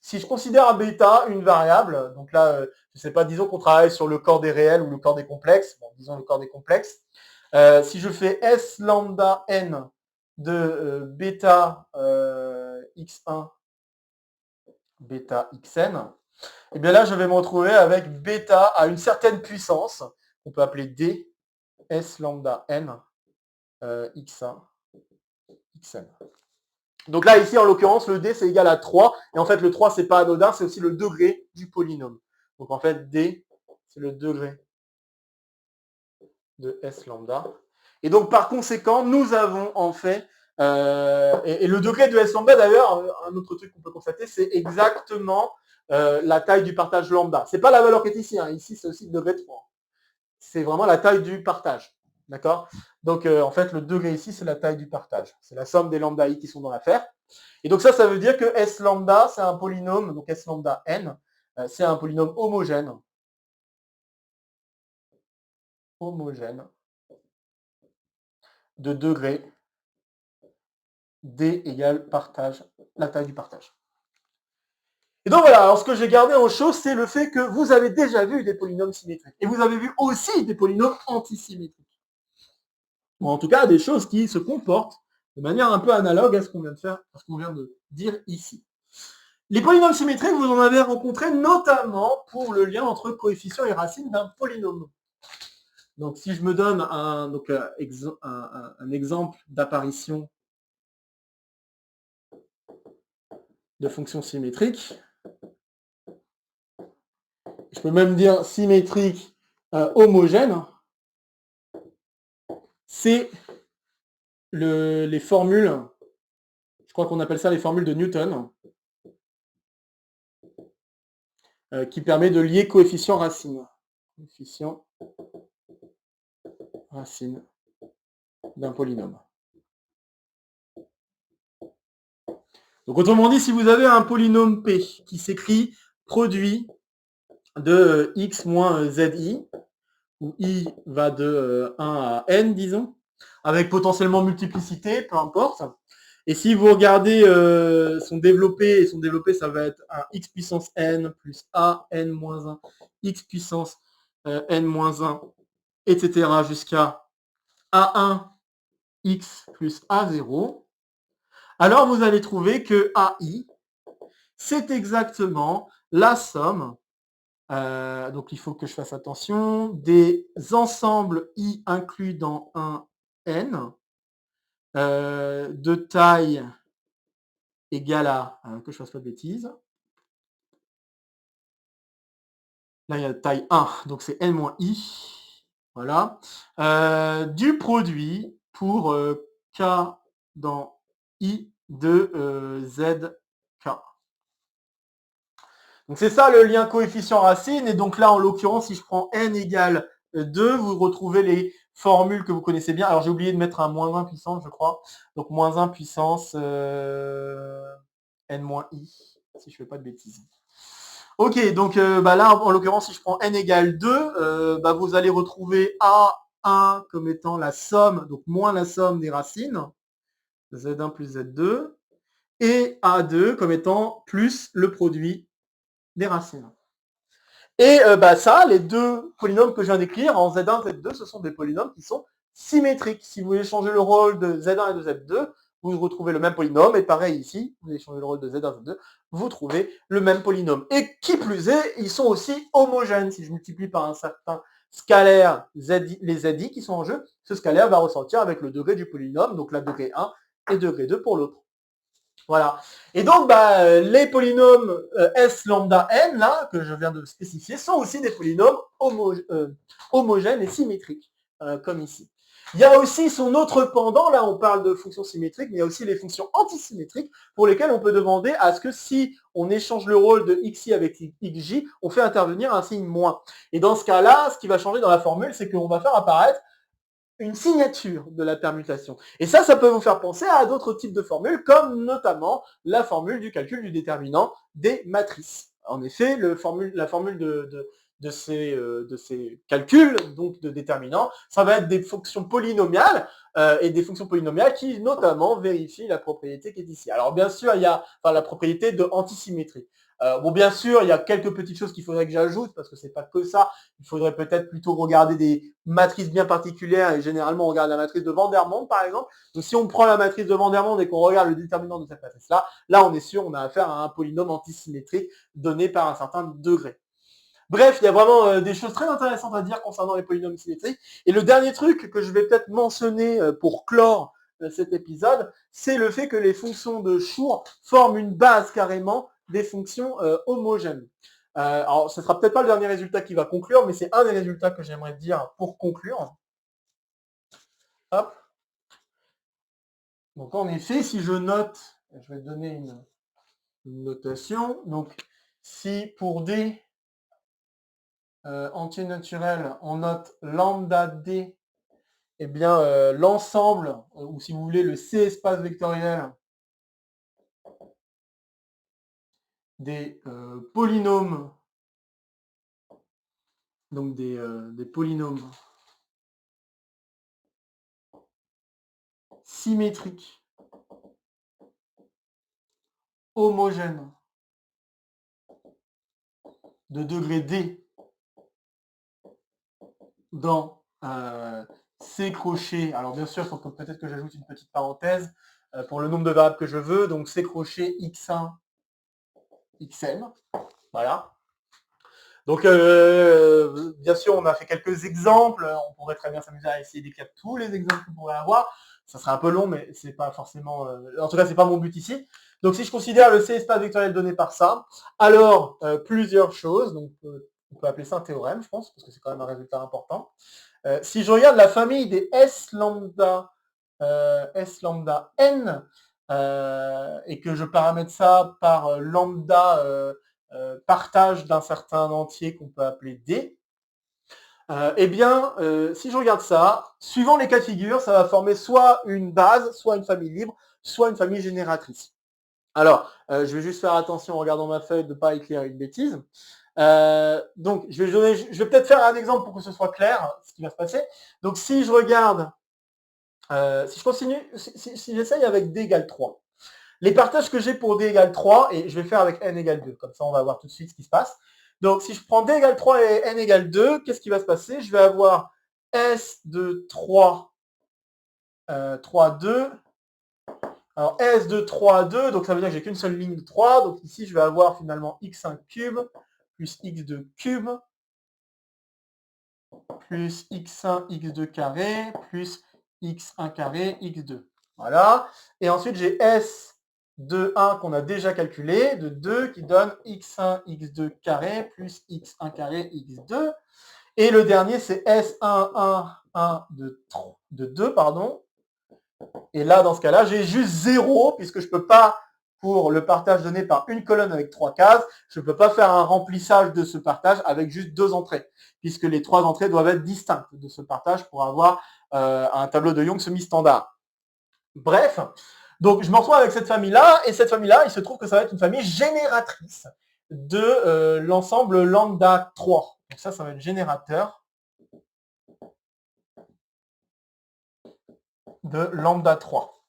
Si je considère à bêta une variable, donc là, je ne sais pas, disons qu'on travaille sur le corps des réels ou le corps des complexes, bon, disons le corps des complexes, si je fais S lambda n de bêta x1, bêta xn, et bien là, je vais me retrouver avec bêta à une certaine puissance, qu'on peut appeler d, S lambda n x1, xn. Donc là, ici, en l'occurrence, le d, c'est égal à 3. Et en fait, le 3, c'est pas anodin, c'est aussi le degré du polynôme. Donc en fait, d, c'est le degré de S lambda. Et donc, par conséquent, nous avons en fait... et le degré de S lambda, d'ailleurs, un autre truc qu'on peut constater, c'est exactement la taille du partage lambda. C'est pas la valeur qui est ici. Hein. Ici, c'est aussi le degré de 3. C'est vraiment la taille du partage. D'accord? Donc, en fait, le degré ici, c'est la taille du partage. C'est la somme des lambda i qui sont dans l'affaire. Et donc ça veut dire que S lambda, c'est un polynôme, donc S lambda n, c'est un polynôme homogène. Homogène de degré d égale partage, la taille du partage. Et donc voilà, alors ce que j'ai gardé en chose, c'est le fait que vous avez déjà vu des polynômes symétriques. Et vous avez vu aussi des polynômes antisymétriques. Ou en tout cas, des choses qui se comportent de manière un peu analogue à ce qu'on vient de faire, à ce qu'on vient de dire ici. Les polynômes symétriques, vous en avez rencontré notamment pour le lien entre coefficients et racines d'un polynôme. Donc si je me donne un exemple d'apparition de fonction symétrique, je peux même dire symétrique homogène, c'est les formules, je crois qu'on appelle ça les formules de Newton, qui permet de lier coefficient racine. Coefficient racine d'un polynôme. Donc autrement dit, si vous avez un polynôme P qui s'écrit produit de x moins zi, où i va de 1 à n, disons, avec potentiellement multiplicité, peu importe. Et si vous regardez son développé, et son développé, ça va être un x puissance n plus a n moins 1, x puissance n moins 1, etc. jusqu'à a1 x plus a0, alors vous allez trouver que AI, c'est exactement la somme, donc il faut que je fasse attention, des ensembles I inclus dans un N de taille égale à, que je fasse pas de bêtises, là il y a taille 1, donc c'est N-I, voilà, du produit pour K dans I de ZK. Donc c'est ça le lien coefficient racine, et donc là en l'occurrence si je prends n égale 2, vous retrouvez les formules que vous connaissez bien. Alors j'ai oublié de mettre un moins 1 puissance je crois, donc moins 1 puissance n-i, si je fais pas de bêtises. Ok, donc là en l'occurrence si je prends n égale 2, vous allez retrouver A1 comme étant la somme, donc moins la somme des racines, Z1 plus Z2, et A2 comme étant plus le produit des racines. Et ça, les deux polynômes que je viens d'écrire, en Z1, Z2, ce sont des polynômes qui sont symétriques. Si vous voulez changer le rôle de Z1 et de Z2, vous retrouvez le même polynôme. Et pareil ici, vous voulez changer le rôle de Z1, Z2, vous trouvez le même polynôme. Et qui plus est, ils sont aussi homogènes. Si je multiplie par un certain scalaire les ZI qui sont en jeu, ce scalaire va ressortir avec le degré du polynôme, donc la degré 1 et degré 2 pour l'autre. Voilà. Et donc, les polynômes S lambda n, là, que je viens de spécifier, sont aussi des polynômes homogènes et symétriques, comme ici. Il y a aussi son autre pendant, là on parle de fonctions symétriques, mais il y a aussi les fonctions antisymétriques, pour lesquelles on peut demander à ce que si on échange le rôle de xi avec xj, on fait intervenir un signe moins. Et dans ce cas-là, ce qui va changer dans la formule, c'est qu'on va faire apparaître une signature de la permutation. Et ça peut vous faire penser à d'autres types de formules, comme notamment la formule du calcul du déterminant des matrices. En effet, la formule de ces calculs, donc de déterminants, ça va être des fonctions polynomiales, et des fonctions polynomiales qui, notamment, vérifient la propriété qui est ici. Alors, bien sûr, il y a la propriété de antisymétrie. Bien sûr, il y a quelques petites choses qu'il faudrait que j'ajoute, parce que c'est pas que ça. Il faudrait peut-être plutôt regarder des matrices bien particulières, et généralement on regarde la matrice de Vandermonde par exemple. Donc si on prend la matrice de Vandermonde et qu'on regarde le déterminant de cette matrice-là, là on est sûr, on a affaire à un polynôme antisymétrique donné par un certain degré. Bref, il y a vraiment des choses très intéressantes à dire concernant les polynômes symétriques. Et le dernier truc que je vais peut-être mentionner pour clore cet épisode, c'est le fait que les fonctions de Schur forment une base carrément des fonctions homogènes. Alors, ce ne sera peut-être pas le dernier résultat qui va conclure, mais c'est un des résultats que j'aimerais dire pour conclure. Hop. Donc, en effet, si je note, je vais donner une notation. Donc, si pour D entier naturel, on note lambda D, eh bien, l'ensemble, ou si vous voulez, le C espace vectoriel des polynômes, donc des polynômes symétriques, homogènes, de degré D dans ces crochets. Alors bien sûr, il faut peut-être que j'ajoute une petite parenthèse pour le nombre de variables que je veux. Donc ces crochets x1, xn. Voilà. Donc bien sûr, on a fait quelques exemples. On pourrait très bien s'amuser à essayer d'écrire tous les exemples qu'on pourrait avoir. Ça serait un peu long, mais c'est pas forcément. En tout cas, c'est pas mon but ici. Donc si je considère le C espace vectoriel donné par ça, alors plusieurs choses. Donc on peut appeler ça un théorème, je pense, parce que c'est quand même un résultat important. Si je regarde la famille des S lambda n et que je paramètre ça par lambda partage d'un certain entier qu'on peut appeler D, eh bien, si je regarde ça, suivant les cas de figure, ça va former soit une base, soit une famille libre, soit une famille génératrice. Alors, je vais juste faire attention en regardant ma feuille de ne pas écrire une bêtise. Donc, je vais peut-être faire un exemple pour que ce soit clair ce qui va se passer. Donc, si je regarde, si je continue, si j'essaye avec D égale 3, les partages que j'ai pour D égale 3, et je vais faire avec N égale 2, comme ça on va voir tout de suite ce qui se passe. Donc, si je prends D égale 3 et N égale 2, qu'est-ce qui va se passer? Je vais avoir S de 3, 2. Alors, S de 3, 2, donc ça veut dire que j'ai qu'une seule ligne de 3. Donc ici, je vais avoir finalement x1 cube plus x2 cube plus x1, x2 carré plus x1 carré, x2. Voilà. Et ensuite, j'ai S de 1 qu'on a déjà calculé, de 2 qui donne x1, x2 carré plus x1 carré, x2. Et le dernier, c'est S1, 1, 1 de 2, pardon. Et là, dans ce cas-là, j'ai juste 0, puisque je ne peux pas, pour le partage donné par une colonne avec 3 cases, je ne peux pas faire un remplissage de ce partage avec juste 2 entrées, puisque les 3 entrées doivent être distinctes de ce partage pour avoir un tableau de Young semi-standard. Bref, donc je me retrouve avec cette famille-là, et cette famille-là, il se trouve que ça va être une famille génératrice de l'ensemble lambda 3. Donc ça va être générateur de lambda 3.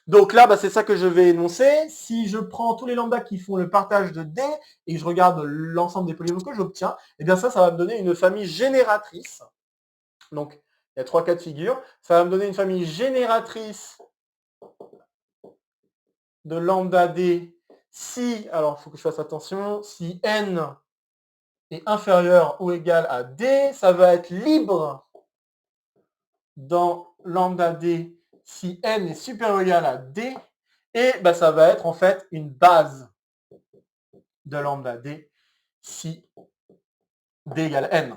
Donc là, c'est ça que je vais énoncer. Si je prends tous les lambdas qui font le partage de D et que je regarde l'ensemble des polynômes que j'obtiens, eh bien ça va me donner une famille génératrice. Donc, il y a 3 cas de figure. Ça va me donner une famille génératrice de lambda D si, alors il faut que je fasse attention, si N est inférieur ou égal à D, ça va être libre dans lambda D si N est supérieur ou égal à D, et ça va être en fait une base de lambda D si D égale N.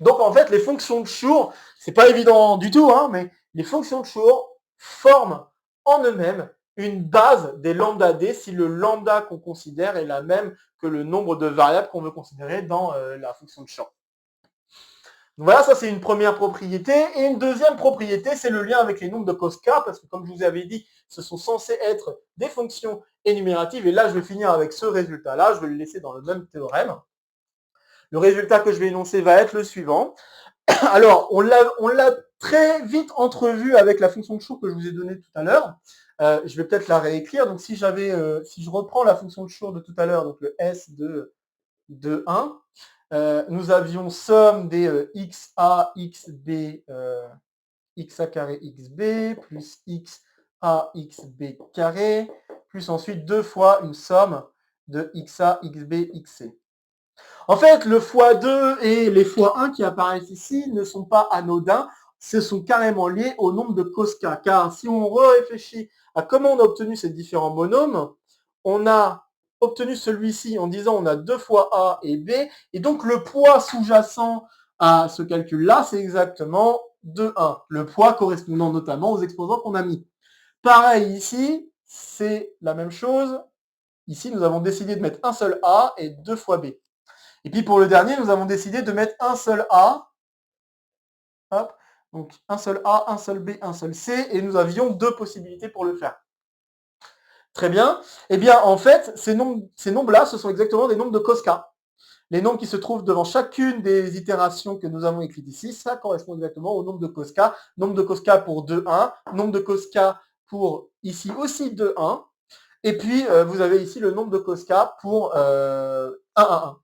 Donc en fait, les fonctions de Schur, c'est pas évident du tout, mais les fonctions de Schur forment en eux-mêmes une base des lambda D si le lambda qu'on considère est la même que le nombre de variables qu'on veut considérer dans la fonction de champ. Donc voilà, ça c'est une première propriété. Et une deuxième propriété, c'est le lien avec les nombres de cos k, parce que comme je vous avais dit, ce sont censés être des fonctions énumératives. Et là, je vais finir avec ce résultat-là. Je vais le laisser dans le même théorème. Le résultat que je vais énoncer va être le suivant. Alors, on l'a très vite entrevu avec la fonction de Schur que je vous ai donnée tout à l'heure. Je vais peut-être la réécrire. Donc, si je reprends la fonction de Schur de tout à l'heure, donc le S de 1, nous avions somme des xa, xb, xa carré, xb, plus xa, xb carré, plus ensuite 2 fois une somme de xa, xb, xc. En fait, le x2 et les x1 qui apparaissent ici ne sont pas anodins, ce sont carrément liés au nombre de cos k. Car si on réfléchit à comment on a obtenu ces différents monômes, on a obtenu celui-ci en disant on a 2 fois A et B, et donc le poids sous-jacent à ce calcul-là, c'est exactement 2,1. Le poids correspondant notamment aux exposants qu'on a mis. Pareil ici, c'est la même chose. Ici, nous avons décidé de mettre un seul A et 2 fois B. Et puis pour le dernier, nous avons décidé de mettre un seul A. Hop, donc un seul A, un seul B, un seul C, et nous avions 2 possibilités pour le faire. Très bien. Eh bien, en fait, ces nombres-là, ce sont exactement des nombres de cos k. Les nombres qui se trouvent devant chacune des itérations que nous avons écrites ici, ça correspond exactement au nombre de cos k. Nombre de cos k pour 2, 1, nombre de cos k pour ici aussi 2, 1. Et puis, vous avez ici le nombre de Cosca pour 1, 1, 1.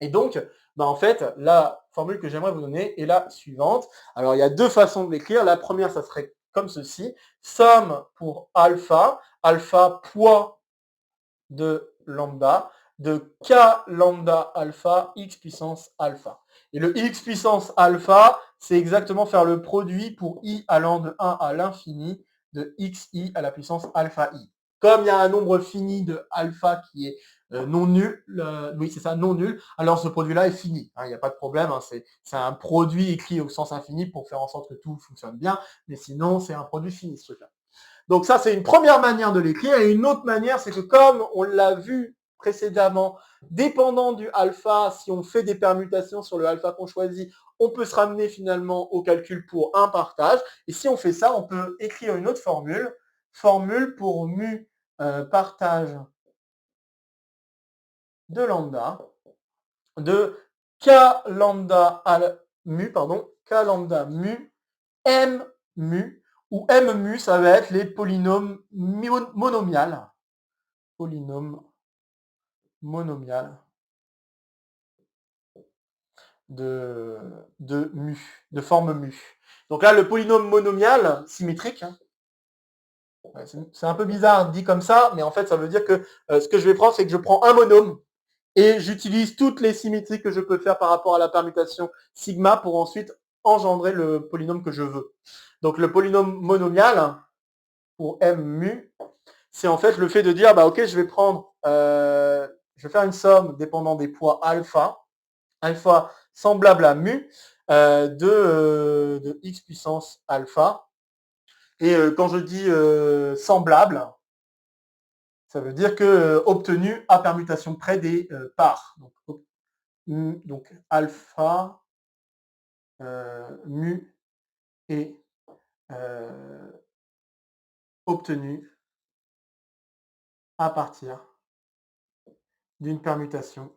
Et donc, en fait, la formule que j'aimerais vous donner est la suivante. Alors, il y a deux façons de l'écrire. La première, ça serait comme ceci. Somme pour alpha, alpha poids de lambda, de k lambda alpha, x puissance alpha. Et le x puissance alpha, c'est exactement faire le produit pour i allant de 1 à l'infini de xi à la puissance alpha i. Comme il y a un nombre fini de alpha qui est non nul, oui c'est ça, non nul, alors ce produit-là est fini. Il n'y a pas de problème, c'est un produit écrit au sens infini pour faire en sorte que tout fonctionne bien, mais sinon c'est un produit fini ce truc-là. Donc ça, c'est une première manière de l'écrire. Et une autre manière, c'est que comme on l'a vu précédemment, dépendant du alpha, si on fait des permutations sur le alpha qu'on choisit, on peut se ramener finalement au calcul pour un partage. Et si on fait ça, on peut écrire une autre formule. Formule pour mu partage de lambda de k lambda mu, k lambda mu m mu, où m mu, ça va être les polynômes monomiales. Polynôme monomial de mu, de forme mu. Donc là, le polynôme monomial symétrique, c'est un peu bizarre dit comme ça, mais en fait, ça veut dire que ce que je vais prendre, c'est que je prends un monôme et j'utilise toutes les symétries que je peux faire par rapport à la permutation sigma pour ensuite engendrer le polynôme que je veux. Donc le polynôme monomial pour m mu, c'est en fait le fait de dire, ok, je vais prendre, je vais faire une somme dépendant des poids alpha semblable à mu de x puissance alpha. Et quand je dis semblable, ça veut dire que obtenu à permutation près des parts. Donc alpha mu est obtenu à partir d'une permutation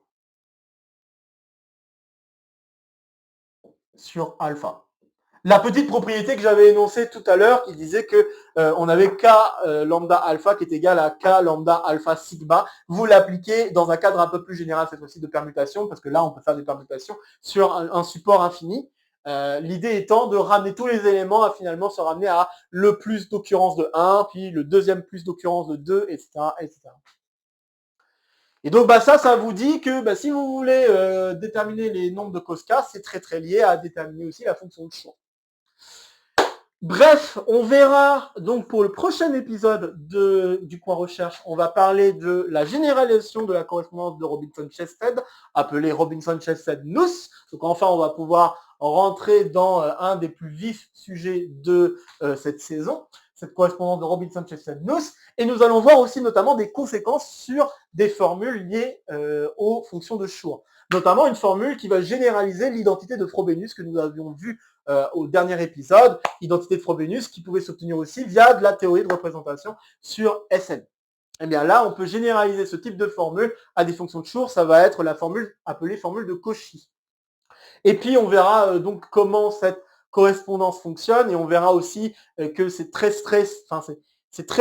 sur alpha. La petite propriété que j'avais énoncée tout à l'heure qui disait que on avait k lambda alpha qui est égal à k lambda alpha sigma, vous l'appliquez dans un cadre un peu plus général cette fois-ci de permutation, parce que là on peut faire des permutations sur un support infini. L'idée étant de ramener tous les éléments à finalement se ramener à le plus d'occurrence de 1, puis le deuxième plus d'occurrence de 2, etc. etc. Et donc ça vous dit que si vous voulez déterminer les nombres de Cosca, c'est très très lié à déterminer aussi la fonction de choix. Bref, on verra donc pour le prochain épisode du coin recherche, on va parler de la généralisation de la correspondance de Robinson-Chested, appelée Robinson-Chested-Nuss. Donc enfin, on va pouvoir rentrer dans un des plus vifs sujets de cette saison, cette correspondance de Robinson-Chested-Nuss, et nous allons voir aussi notamment des conséquences sur des formules liées aux fonctions de Schur. Notamment une formule qui va généraliser l'identité de Frobenius que nous avions vu au dernier épisode, identité de Frobenius, qui pouvait s'obtenir aussi via de la théorie de représentation sur Sn. Et bien là, on peut généraliser ce type de formule à des fonctions de Schur, ça va être la formule appelée formule de Cauchy. Et puis on verra donc comment cette correspondance fonctionne, et on verra aussi que c'est très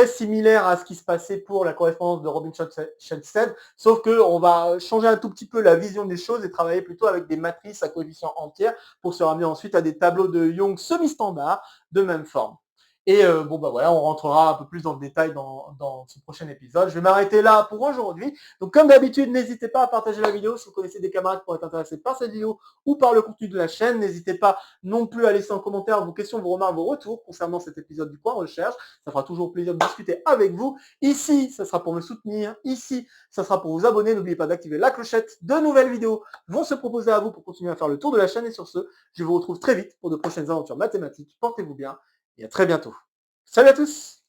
similaire à ce qui se passait pour la correspondance de Robinson-Chested, sauf qu'on va changer un tout petit peu la vision des choses et travailler plutôt avec des matrices à coefficients entiers pour se ramener ensuite à des tableaux de Young semi-standards de même forme. Et voilà, on rentrera un peu plus dans le détail dans ce prochain épisode. Je vais m'arrêter là pour aujourd'hui. Donc comme d'habitude, n'hésitez pas à partager la vidéo si vous connaissez des camarades qui pourraient être intéressés par cette vidéo ou par le contenu de la chaîne. N'hésitez pas non plus à laisser en commentaire vos questions, vos remarques, vos retours concernant cet épisode du Coin Recherche. Ça fera toujours plaisir de discuter avec vous. Ici, ça sera pour me soutenir. Ici, ça sera pour vous abonner. N'oubliez pas d'activer la clochette. De nouvelles vidéos vont se proposer à vous pour continuer à faire le tour de la chaîne. Et sur ce, je vous retrouve très vite pour de prochaines aventures mathématiques. Portez-vous bien et à très bientôt. Salut à tous!